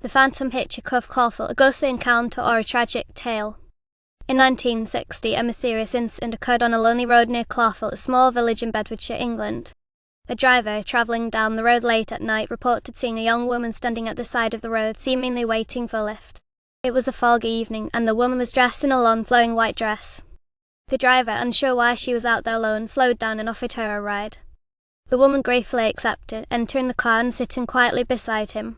The Phantom Hitchhiker of Clophill, a ghostly encounter or a tragic tale. In 1960, a mysterious incident occurred on a lonely road near Clophill, a small village in Bedfordshire, England. A driver, travelling down the road late at night, reported seeing a young woman standing at the side of the road, seemingly waiting for a lift. It was a foggy evening, and the woman was dressed in a long, flowing white dress. The driver, unsure why she was out there alone, slowed down and offered her a ride. The woman gratefully accepted, entering the car and sitting quietly beside him.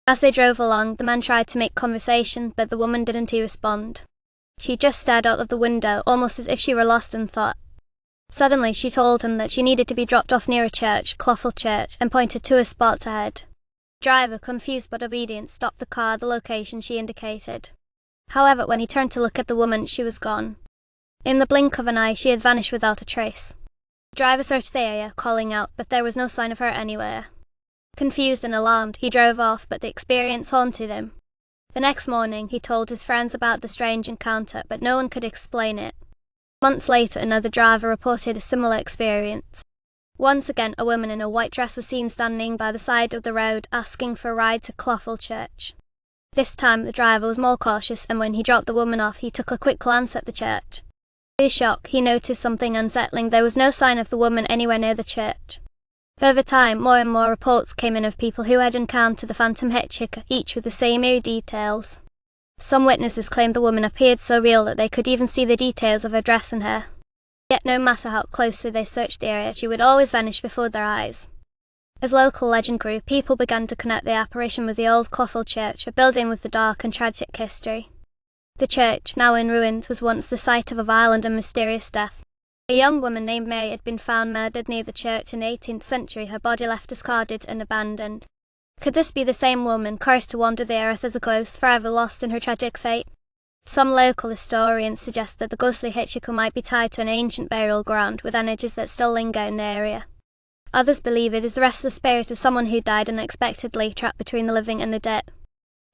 As they drove along, the man tried to make conversation, but the woman didn't respond. She just stared out of the window, almost as if she were lost in thought. Suddenly, she told him that she needed to be dropped off near a church, Clophill Church, and pointed to a spot ahead. The driver, confused but obedient, stopped the car at the location she indicated. However, when he turned to look at the woman, she was gone. In the blink of an eye, she had vanished without a trace. The driver searched the area, calling out, but there was no sign of her anywhere. Confused and alarmed, he drove off, but the experience haunted him. The next morning, he told his friends about the strange encounter, but no one could explain it. Months later, another driver reported a similar experience. Once again, a woman in a white dress was seen standing by the side of the road, asking for a ride to Clophill Church. This time, the driver was more cautious, and when he dropped the woman off, he took a quick glance at the church. To his shock, he noticed something unsettling. There was no sign of the woman anywhere near the church. Over time, more and more reports came in of people who had encountered the Phantom Hitchhiker, each with the same eerie details. Some witnesses claimed the woman appeared so real that they could even see the details of her dress and hair. Yet no matter how closely they searched the area, she would always vanish before their eyes. As local legend grew, people began to connect the apparition with the old Clophill Church, a building with a dark and tragic history. The church, now in ruins, was once the site of a violent and mysterious death. A young woman named Mary had been found murdered near the church in the 18th century, her body left discarded and abandoned. Could this be the same woman, cursed to wander the earth as a ghost, forever lost in her tragic fate? Some local historians suggest that the ghostly Hitchhiker might be tied to an ancient burial ground with energies that still linger in the area. Others believe it is the restless spirit of someone who died unexpectedly, trapped between the living and the dead.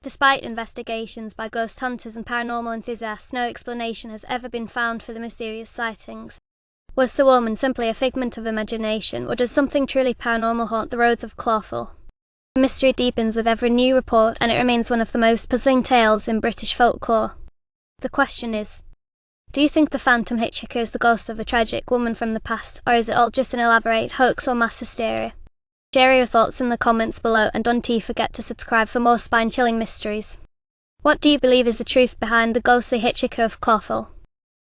Despite investigations by ghost hunters and paranormal enthusiasts, no explanation has ever been found for the mysterious sightings. Was the woman simply a figment of imagination, or does something truly paranormal haunt the roads of Clophill? The mystery deepens with every new report, and it remains one of the most puzzling tales in British folklore. The question is, do you think the Phantom Hitchhiker is the ghost of a tragic woman from the past, or is it all just an elaborate hoax or mass hysteria? Share your thoughts in the comments below, and don't forget to subscribe for more spine-chilling mysteries. What do you believe is the truth behind the ghostly Hitchhiker of Clophill?